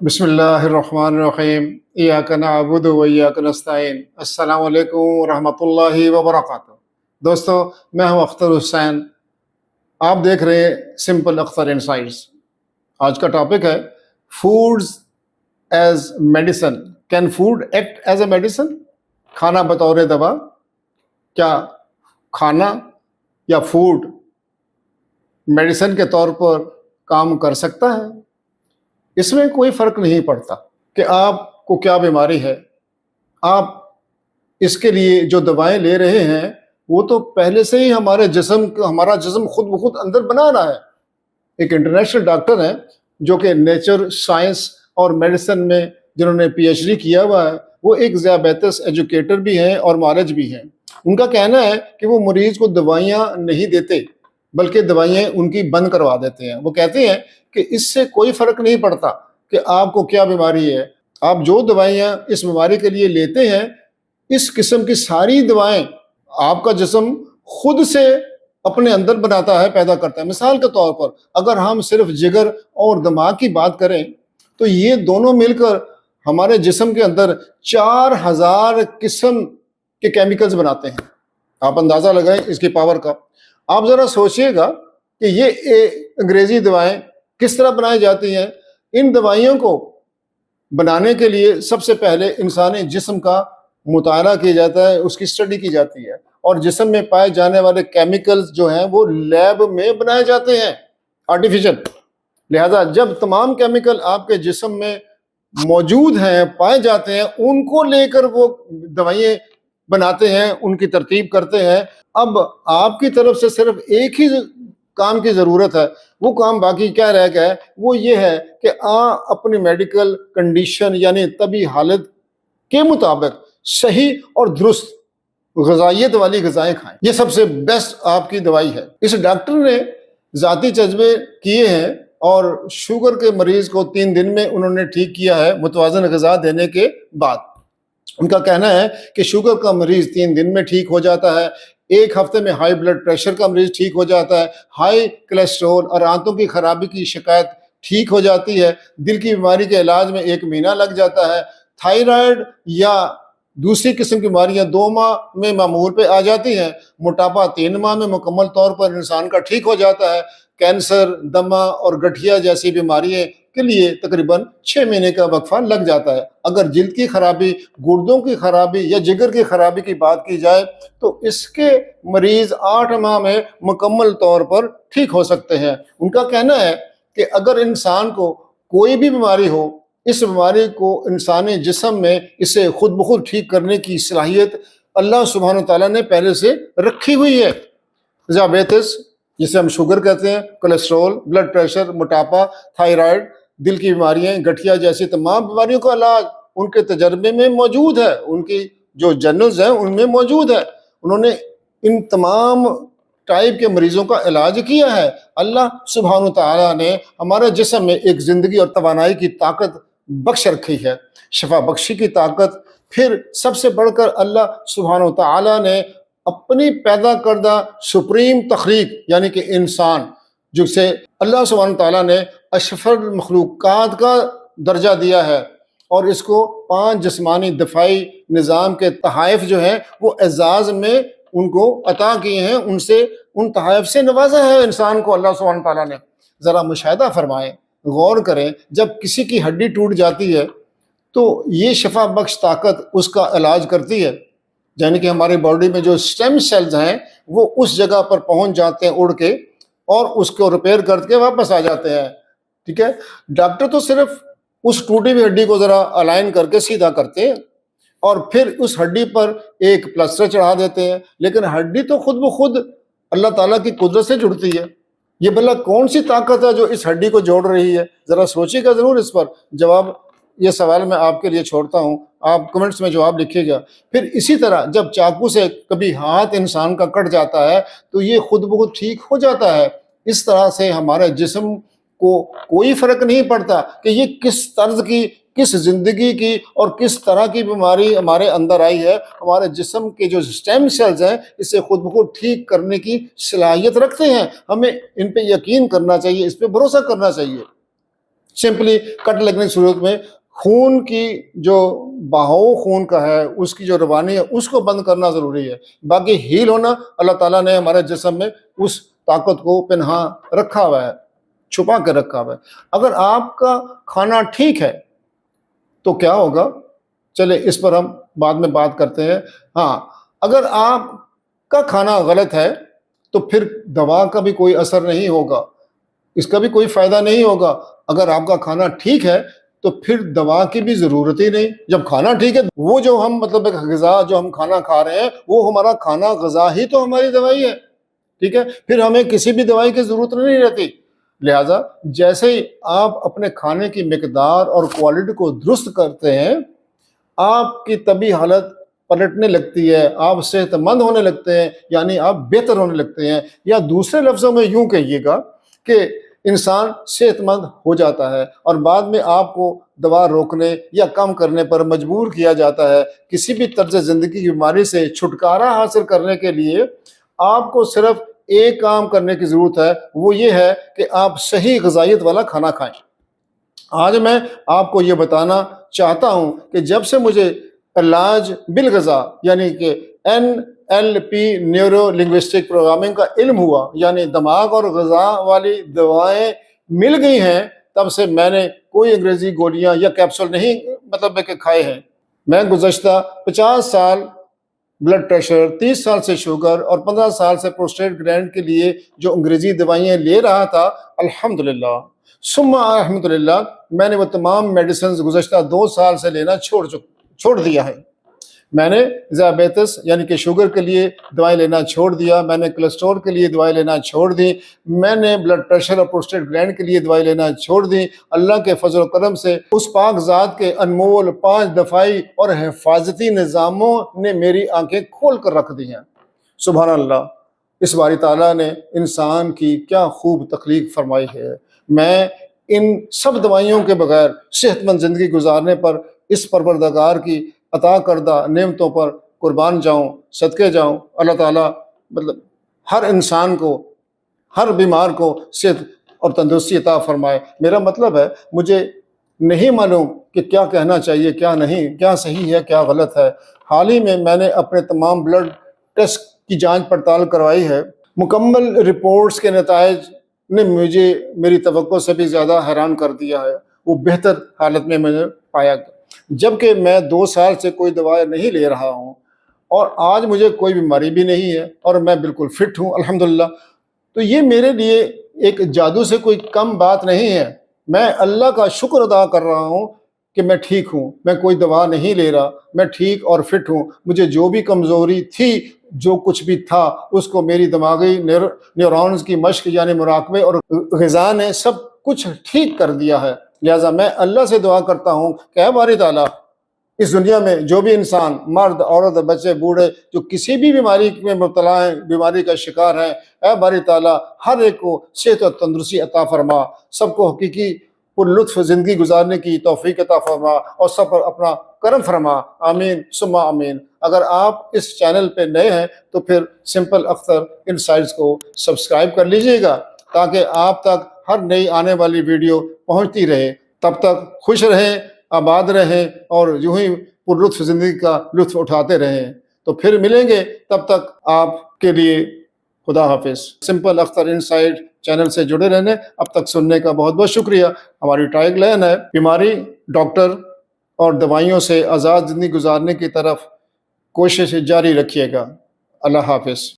بسم اللہ الرحمن الرحیم ایاک نعبد و ایاک نستعین۔ السلام علیکم ورحمۃ اللہ وبرکاتہ۔ دوستو، میں ہوں اختر حسین، آپ دیکھ رہے ہیں سمپل اختر انسائٹس۔ آج کا ٹاپک ہے foods as medicine. Can food act as a medicine? کھانا بطور دوا، کیا کھانا یا فوڈ میڈیسن کے طور پر کام کر سکتا ہے؟ اس میں کوئی فرق نہیں پڑتا کہ آپ کو کیا بیماری ہے، آپ اس کے لیے جو دوائیں لے رہے ہیں وہ تو پہلے سے ہی ہمارا جسم خود بخود اندر بنا رہا ہے۔ ایک انٹرنیشنل ڈاکٹر ہیں جو کہ نیچر سائنس اور میڈیسن میں جنہوں نے پی ایچ ڈی کیا ہوا ہے، وہ ایک ذیابیطس ایجوکیٹر بھی ہیں اور معالج بھی ہیں۔ ان کا کہنا ہے کہ وہ مریض کو دوائیاں نہیں دیتے بلکہ دوائیاں ان کی بند کروا دیتے ہیں۔ وہ کہتے ہیں کہ اس سے کوئی فرق نہیں پڑتا کہ آپ کو کیا بیماری ہے، آپ جو دوائیاں اس بیماری کے لیے لیتے ہیں، اس قسم کی ساری دوائیں آپ کا جسم خود سے اپنے اندر بناتا ہے، پیدا کرتا ہے۔ مثال کے طور پر اگر ہم صرف جگر اور دماغ کی بات کریں تو یہ دونوں مل کر ہمارے جسم کے اندر 4000 قسم کے کیمیکلز بناتے ہیں۔ آپ اندازہ لگائیں اس کی پاور کا۔ آپ ذرا سوچئے گا کہ یہ انگریزی دوائیں کس طرح بنائی جاتی ہیں۔ ان دوائیوں کو بنانے کے لیے سب سے پہلے انسانی جسم کا مطالعہ کیا جاتا ہے، اس کی اسٹڈی کی جاتی ہے، اور جسم میں پائے جانے والے کیمیکلز جو ہیں وہ لیب میں بنائے جاتے ہیں، آرٹیفیشل۔ لہذا جب تمام کیمیکل آپ کے جسم میں موجود ہیں، پائے جاتے ہیں، ان کو لے کر وہ دوائیں بناتے ہیں، ان کی ترتیب کرتے ہیں۔ اب آپ کی طرف سے صرف ایک ہی کام کی ضرورت ہے، وہ کام باقی کیا رہ گیا ہے، وہ یہ ہے کہ اپنی میڈیکل کنڈیشن یعنی طبی حالت کے مطابق صحیح اور درست غذائیت والی غذائیں کھائیں۔ یہ سب سے بیسٹ آپ کی دوائی ہے۔ اس ڈاکٹر نے ذاتی تجربے کیے ہیں اور شوگر کے مریض کو 3 دن میں انہوں نے ٹھیک کیا ہے متوازن غذا دینے کے بعد۔ ان کا کہنا ہے کہ شوگر کا مریض 3 دن میں ٹھیک ہو جاتا ہے، 1 ہفتے میں ہائی بلڈ پریشر کا مریض ٹھیک ہو جاتا ہے، ہائی کولیسٹرول اور آنتوں کی خرابی کی شکایت ٹھیک ہو جاتی ہے، دل کی بیماری کے علاج میں 1 مہینہ لگ جاتا ہے، تھائرائیڈ یا دوسری قسم کی بیماریاں 2 ماہ میں معمول پہ آ جاتی ہیں، موٹاپا 3 ماہ میں مکمل طور پر انسان کا ٹھیک ہو جاتا ہے، کینسر، دمہ اور گٹھیا جیسی بیماریاں کے لیے تقریباً 6 مہینے کا وقفہ لگ جاتا ہے۔ اگر جلد کی خرابی، گردوں کی خرابی یا جگر کی خرابی کی بات کی جائے تو اس کے مریض 8 ماہ میں مکمل طور پر ٹھیک ہو سکتے ہیں۔ ان کا کہنا ہے کہ اگر انسان کو کوئی بھی بیماری ہو، اس بیماری کو انسانی جسم میں اسے خود بخود ٹھیک کرنے کی صلاحیت اللہ سبحانہ تعالیٰ نے پہلے سے رکھی ہوئی ہے۔ ذیابیطس جسے ہم شوگر کہتے ہیں، کولیسٹرول، بلڈ پریشر، موٹاپا، تھائرائیڈ، دل کی بیماریاں، گٹھیا جیسی تمام بیماریوں کا علاج ان کے تجربے میں موجود ہے، ان کی جو جرنلز ہیں ان میں موجود ہے۔ انہوں نے ان تمام ٹائپ کے مریضوں کا علاج کیا ہے۔ اللہ سبحانہ تعالیٰ نے ہمارے جسم میں ایک زندگی اور توانائی کی طاقت بخش رکھی ہے، شفا بخشی کی طاقت۔ پھر سب سے بڑھ کر اللہ سبحانہ تعالیٰ نے اپنی پیدا کردہ سپریم تخلیق یعنی کہ انسان، جسے اللہ سبحانہ تعالیٰ نے اشرف المخلوقات کا درجہ دیا ہے، اور اس کو 5 جسمانی دفاعی نظام کے تحائف جو ہیں وہ اعزاز میں ان کو عطا کیے ہیں، ان تحائف سے نوازا ہے انسان کو اللہ سبحانہ تعالیٰ نے۔ ذرا مشاہدہ فرمائیں، غور کریں، جب کسی کی ہڈی ٹوٹ جاتی ہے تو یہ شفا بخش طاقت اس کا علاج کرتی ہے، یعنی کہ ہماری باڈی میں جو سٹیم سیلز ہیں وہ اس جگہ پر پہنچ جاتے ہیں اڑ کے، اور اس کو ریپیئر کر کے واپس آ جاتے ہیں۔ ٹھیک ہے، ڈاکٹر تو صرف اس ٹوٹی ہوئی ہڈی کو ذرا الائن کر کے سیدھا کرتے ہیں اور پھر اس ہڈی پر ایک پلسٹر چڑھا دیتے ہیں، لیکن ہڈی تو خود بخود اللہ تعالیٰ کی قدرت سے جڑتی ہے۔ یہ بھلا کون سی طاقت ہے جو اس ہڈی کو جوڑ رہی ہے؟ ذرا سوچیے گا ضرور اس پر۔ جواب، یہ سوال میں آپ کے لیے چھوڑتا ہوں، آپ کمنٹس میں جواب لکھیے گا۔ پھر اسی طرح جب چاقو سے کبھی ہاتھ انسان کا کٹ جاتا ہے تو یہ خود بخود ٹھیک ہو جاتا ہے۔ اس طرح سے ہمارے جسم کو کوئی فرق نہیں پڑتا کہ یہ کس طرز کی، کس زندگی کی اور کس طرح کی بیماری ہمارے اندر آئی ہے، ہمارے جسم کے جو سٹیم سیلز ہیں اسے خود بخود ٹھیک کرنے کی صلاحیت رکھتے ہیں۔ ہمیں ان پہ یقین کرنا چاہیے، اس پہ بھروسہ کرنا چاہیے۔ سمپلی کٹ لگنے کی صورت میں خون کی جو بہاؤ خون کا ہے، اس کی جو روانی ہے، اس کو بند کرنا ضروری ہے۔ باقی ہیل ہونا، اللہ تعالیٰ نے ہمارے جسم میں اس طاقت کو پنہاں رکھا ہوا ہے، چھپا کے رکھا ہوا ہے۔ اگر آپ کا کھانا ٹھیک ہے تو کیا ہوگا؟ چلے اس پر ہم بعد میں بات کرتے ہیں۔ ہاں، اگر آپ کا کھانا غلط ہے تو پھر دوا کا بھی کوئی اثر نہیں ہوگا، اس کا بھی کوئی فائدہ نہیں ہوگا۔ اگر آپ کا کھانا ٹھیک ہے تو پھر دوا کی بھی ضرورت ہی نہیں۔ جب کھانا ٹھیک ہے، وہ جو ہم مطلب ایک غذا جو ہم کھانا کھا رہے ہیں، وہ ہمارا کھانا غذا ہی تو ہماری دوائی ہے، ٹھیک ہے؟ پھر ہمیں کسی بھی دوائی کی ضرورت نہیں رہتی۔ لہٰذا جیسے ہی آپ اپنے کھانے کی مقدار اور کوالٹی کو درست کرتے ہیں، آپ کی طبی حالت پلٹنے لگتی ہے، آپ صحت مند ہونے لگتے ہیں، یعنی آپ بہتر ہونے لگتے ہیں، یا دوسرے لفظوں میں یوں کہیے گا کہ انسان صحت مند ہو جاتا ہے، اور بعد میں آپ کو دوا روکنے یا کم کرنے پر مجبور کیا جاتا ہے۔ کسی بھی طرز زندگی کی بیماری سے چھٹکارا حاصل کرنے کے لیے آپ کو صرف ایک کام کرنے کی ضرورت ہے، وہ یہ ہے کہ آپ صحیح غذائیت والا کھانا کھائیں۔ آج میں آپ کو یہ بتانا چاہتا ہوں کہ جب سے مجھے علاج بالغذا یعنی کہ NLP نیورو لنگوسٹک پروگرامنگ کا علم ہوا، یعنی دماغ اور غذا والی دوائیں مل گئی ہیں، تب سے میں نے کوئی انگریزی گولیاں یا کیپسول نہیں کہ کھائے ہیں۔ میں گزشتہ 50 سال بلڈ پریشر، 30 سال سے شوگر اور 15 سال سے پروسٹیٹ گلینڈ کے لیے جو انگریزی دوائیں لے رہا تھا، الحمدللہ ثم الحمدللہ میں نے وہ تمام میڈیسنز گزشتہ 2 سال سے لینا چھوڑ دیا ہے۔ میں نے ذیابیطس یعنی کہ شوگر کے لیے دوائیں لینا چھوڑ دیا، میں نے کولیسٹرول کے لیے دوائیں لینا چھوڑ دی، میں نے بلڈ پریشر اور پروسٹیٹ گلینڈ کے لیے دوائیں لینا چھوڑ دی۔ اللہ کے فضل و کرم سے اس پاک ذات کے انمول 5 دفاعی اور حفاظتی نظاموں نے میری آنکھیں کھول کر رکھ دی ہیں۔ سبحان اللہ، اس باری تعالیٰ نے انسان کی کیا خوب تخلیق فرمائی ہے۔ میں ان سب دوائیوں کے بغیر صحت مند زندگی گزارنے پر اس پروردگار کی عطا کردہ نعمتوں پر قربان جاؤں، صدقے جاؤں۔ اللہ تعالیٰ ہر انسان کو، ہر بیمار کو صحت اور تندرستی عطا فرمائے۔ میرا مطلب ہے، مجھے نہیں معلوم کہ کیا کہنا چاہیے، کیا نہیں، کیا صحیح ہے، کیا غلط ہے۔ حال ہی میں نے اپنے تمام بلڈ ٹیسٹ کی جانچ پڑتال کروائی ہے۔ مکمل رپورٹس کے نتائج نے مجھے میری توقع سے بھی زیادہ حیران کر دیا ہے۔ وہ بہتر حالت میں مجھے پایا گیا، جبکہ میں 2 سال سے کوئی دوا نہیں لے رہا ہوں، اور آج مجھے کوئی بیماری بھی نہیں ہے اور میں بالکل فٹ ہوں الحمدللہ۔ تو یہ میرے لیے ایک جادو سے کوئی کم بات نہیں ہے۔ میں اللہ کا شکر ادا کر رہا ہوں کہ میں ٹھیک ہوں، میں کوئی دوا نہیں لے رہا، میں ٹھیک اور فٹ ہوں۔ مجھے جو بھی کمزوری تھی، جو کچھ بھی تھا، اس کو میری دماغی نیورونز کی مشق یعنی مراقبے اور غذا نے سب کچھ ٹھیک کر دیا ہے۔ لہٰذا میں اللہ سے دعا کرتا ہوں کہ اے باری تعالیٰ، اس دنیا میں جو بھی انسان، مرد، عورت، بچے، بوڑھے، جو کسی بھی بیماری میں مبتلا ہیں، بیماری کا شکار ہیں، اے باری تعالیٰ ہر ایک کو صحت اور تندرستی عطا فرما، سب کو حقیقی پر لطف زندگی گزارنے کی توفیق عطا فرما، اور سب پر اپنا کرم فرما، آمین ثم آمین۔ اگر آپ اس چینل پہ نئے ہیں تو پھر سمپل اختر انسائٹس کو سبسکرائب کر لیجئے گا، تاکہ آپ تک ہر نئی آنے والی ویڈیو پہنچتی رہے۔ تب تک خوش رہیں، آباد رہیں، اور یوں ہی پر لطف زندگی کا لطف اٹھاتے رہیں۔ تو پھر ملیں گے، تب تک آپ کے لیے خدا حافظ۔ سمپل اختر انسائٹ چینل سے جڑے رہنے، اب تک سننے کا بہت بہت شکریہ۔ ہماری ٹیگ لائن ہے، بیماری، ڈاکٹر اور دوائیوں سے آزاد زندگی گزارنے کی طرف کوشش جاری رکھیے گا۔ اللہ حافظ۔